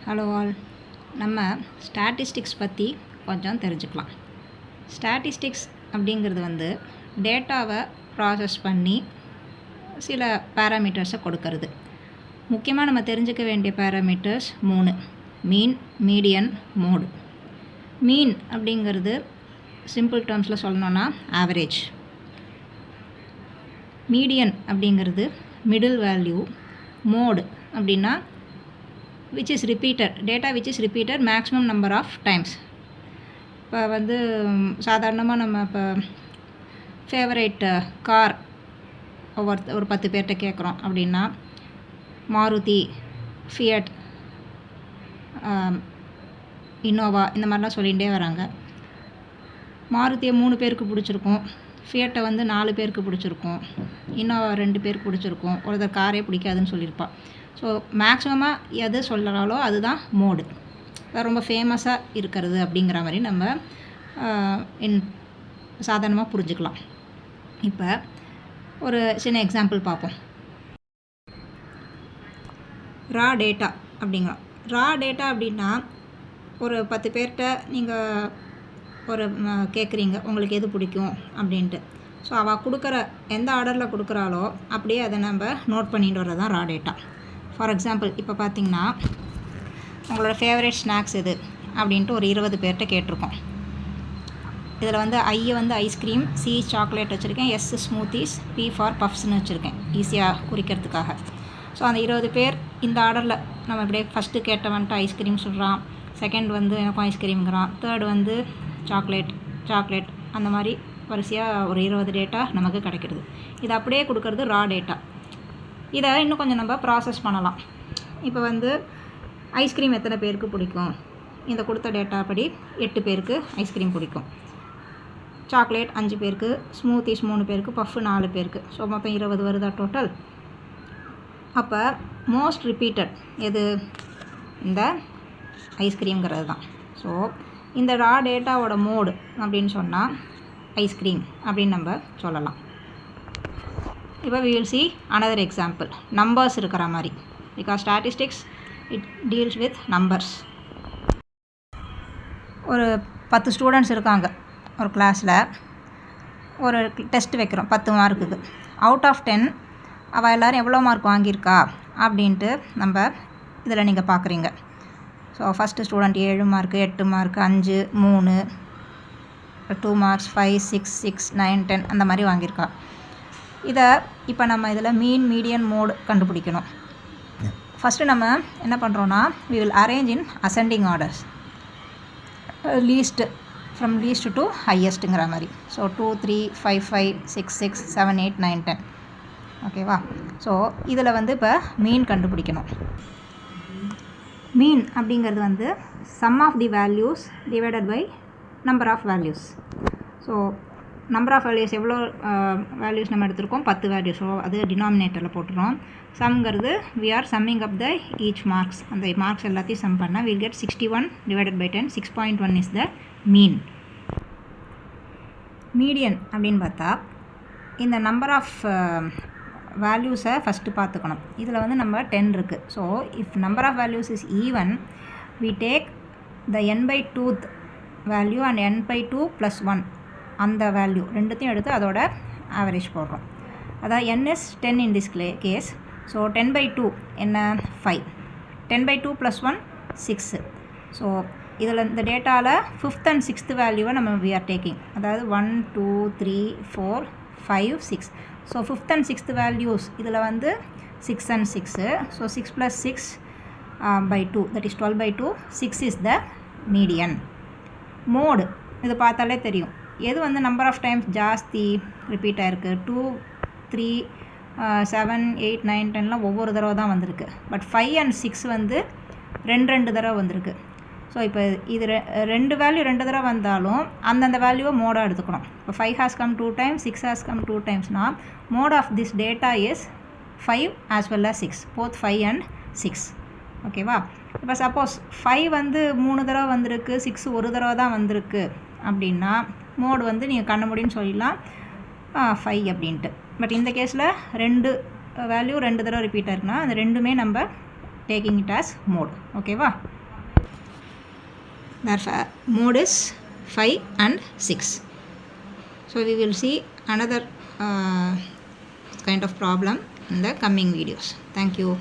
Hello all. நம்ம statistics பற்றி கொஞ்சம் தெரிஞ்சுக்கலாம். ஸ்டாட்டிஸ்டிக்ஸ் அப்படிங்கிறது டேட்டாவை ப்ராசஸ் பண்ணி சில பேராமீட்டர்ஸை கொடுக்கறது. முக்கியமாக நம்ம தெரிஞ்சுக்க வேண்டிய பேராமீட்டர்ஸ் 3: மீன், மீடியன், மோடு. மீன் அப்படிங்கிறது சிம்பிள் டேர்ம்ஸில் சொல்லணுன்னா ஆவரேஜ். மீடியன் அப்படிங்கிறது மிடில் வேல்யூ. மோடு அப்படின்னா which is repeated, data which is repeated maximum number of times. இப்போ சாதாரணமாக நம்ம இப்போ ஃபேவரேட் கார் ஒரு 10 பேர்கிட்ட கேட்குறோம் அப்படின்னா மாருதி, ஃபியட், இன்னோவா இந்த மாதிரிலாம் சொல்லிகிட்டே வராங்க. மாருதியை 3 பேருக்கு பிடிச்சிருக்கும், ஃபியட்டை 4 பேருக்கு பிடிச்சிருக்கும், இன்னோவா 2 பேருக்கு பிடிச்சிருக்கும், ஒருத்தர் காரே பிடிக்காதுன்னு சொல்லியிருப்பாள். ஸோ மேக்ஸிமமாக எது சொல்கிறாலோ அதுதான் மோடு. அது ரொம்ப ஃபேமஸாக இருக்கிறது அப்படிங்கிற மாதிரி நம்ம சாதாரணமாக புரிஞ்சுக்கலாம். இப்போ ஒரு சின்ன எக்ஸாம்பிள் பார்ப்போம். ரா டேட்டா அப்படிங்கிறோம். ரா டேட்டா அப்படின்னா ஒரு 10 பேர்கிட்ட நீங்கள் ஒரு கேட்குறீங்க உங்களுக்கு எது பிடிக்கும் அப்படின்ட்டு. ஸோ அவள் கொடுக்குற எந்த ஆர்டரில் கொடுக்குறாளோ அப்படியே அதை நம்ம நோட் பண்ணிட்டு வர்றது தான் ரா டேட்டா. ஃபார் எக்ஸாம்பிள் இப்போ பார்த்திங்கன்னா உங்களோட ஃபேவரட் ஸ்நாக்ஸ் எது அப்படின்ட்டு ஒரு 20 பேர்கிட்ட கேட்டிருக்கோம். இதில் ஐ ஐஸ்கிரீம், சி சாக்லேட் வச்சுருக்கேன், எஸ் ஸ்மூத்திஸ், பி ஃபார் பஃப்ஸ்னு வச்சுருக்கேன் ஈஸியாக குறிக்கிறதுக்காக. ஸோ அந்த 20 பேர் இந்த ஆர்டரில் நம்ம இப்படியே ஃபஸ்ட்டு கேட்டவன்ட்டு ஐஸ்கிரீம் சொல்கிறான், செகண்ட் எனக்கும் ஐஸ்கிரீம்ங்கிறான், தேர்டு சாக்லேட் அந்த மாதிரி வரிசையாக ஒரு 20 டேட்டா நமக்கு கிடைக்கிறது. இது அப்படியே கொடுக்கறது ரா டேட்டா. இதை இன்னும் கொஞ்சம் நம்ம ப்ராசஸ் பண்ணலாம். இப்போ ஐஸ்கிரீம் எத்தனை பேருக்கு பிடிக்கும், இந்த கொடுத்த டேட்டா படி 8 பேருக்கு ஐஸ்கிரீம் பிடிக்கும், சாக்லேட் 5 பேருக்கு, ஸ்மூத்திஸ் 3 பேருக்கு, பஃப் 4 பேருக்கு. ஸோ மொத்தம் 20 வருதா டோட்டல். அப்போ மோஸ்ட் ரிப்பீட்டட் எது, இந்த ஐஸ்கிரீம்ங்கிறது தான். ஸோ இந்த ரா டேட்டாவோட மோடு அப்படின்னு சொன்னால் ஐஸ்கிரீம் அப்படின்னு நம்ம சொல்லலாம். இப்போ we will see another example. Numbers இருக்கிற மாதிரி, because statistics it deals with numbers. ஒரு 10 ஸ்டூடெண்ட்ஸ் இருக்காங்க ஒரு கிளாஸில். ஒரு டெஸ்ட் வைக்கிறோம் 10 மார்க்குக்கு. அவுட் ஆஃப் 10 அவள் எல்லோரும் எவ்வளோ மார்க் வாங்கியிருக்கா அப்படின்ட்டு நம்ம இதில் நீங்கள் பார்க்குறீங்க. So first student 7 mark, 8 mark, 5, 3, 2 marks, 5, 6, 9, 10 அந்த மாதிரி வாங்கியிருக்கா. இதை இப்போ நம்ம இதில் மீன், மீடியன், மோடு கண்டுபிடிக்கணும். ஃபஸ்ட்டு நம்ம என்ன பண்ணுறோன்னா we will arrange in ascending orders, from least to highestங்கிற மாதிரி. ஸோ 2, 3, 5, 5, 6, 6, 7, 8, 9, 10. ஓகேவா? ஸோ இதில் இப்போ மீன் கண்டுபிடிக்கணும். மீன் அப்படிங்கிறது sum of the values divided by number of values. So number of values எவ்வளோ வேல்யூஸ் நம்ம எடுத்திருக்கோம், 10 வேல்யூஸ். ஸோ அது டினாமினேட்டரில் போட்டுறோம். சம்ங்கிறது we are summing up the each marks. அந்த மார்க்ஸ் எல்லாத்தையும் சம் பண்ணால் we'll get 61 divided by 10. 6.1 is the mean. Median அப்படின்னு பார்த்தா இந்த நம்பர் ஆஃப் வேல்யூஸை ஃபஸ்ட்டு பார்த்துக்கணும். இதில் நம்ம 10 இருக்குது. So if number of values is even we take the n/2th value and n/2 + 1 அந்த வேல்யூ ரெண்டுத்தையும் எடுத்து அதோட ஆவரேஜ் போடுறோம். அதாவது n is 10 in this case. So 10/2 என்ன, 5. 10/2 + 1 6. ஸோ இதில் இந்த டேட்டாவில் 5th and 6th வேல்யூவை நம்ம we are taking. அதாவது 1, 2, 3, 4, 5, 6. So 5th and 6th values இதில் 6 and 6. So 6 + 6 by 2, that is 12/2. 6 is the median. Mode இது பார்த்தாலே தெரியும் எது நம்பர் ஆஃப் டைம்ஸ் ஜாஸ்தி ரிப்பீட் ஆகிருக்கு. 2, 3, 7, 8, 9, 10லாம் ஒவ்வொரு தடவை தான் வந்திருக்கு. பட் 5 and 6 ரெண்டு தடவை வந்திருக்கு. ஸோ இப்போ இது 2 வேல்யூ 2 தடவை வந்தாலும் அந்தந்த வேல்யூவை மோடாக எடுத்துக்கணும். இப்போ 5 has come 2 times, 6 has come 2 timesனா mode of this data is 5 as well as 6, both 5 and 6. ஓகேவா? இப்போ சப்போஸ் 5 3 தடவை வந்திருக்கு, 6 ஒரு தடவை தான் வந்திருக்கு அப்படின்னா மோடு நீங்கள் கண்ண முடியும்னு சொல்லலாம் 5 அப்படின்ட்டு. பட் இந்த கேஸில் 2 வேல்யூ 2 தடவை ரிப்பீட் ஆயிருக்குன்னா அந்த ரெண்டுமே நம்ம டேக்கிங் இட் ஆஸ் மோட். ஓகேவா? Therefore, mode is 5 and 6. So we will see another kind of problem in the coming videos. Thank you.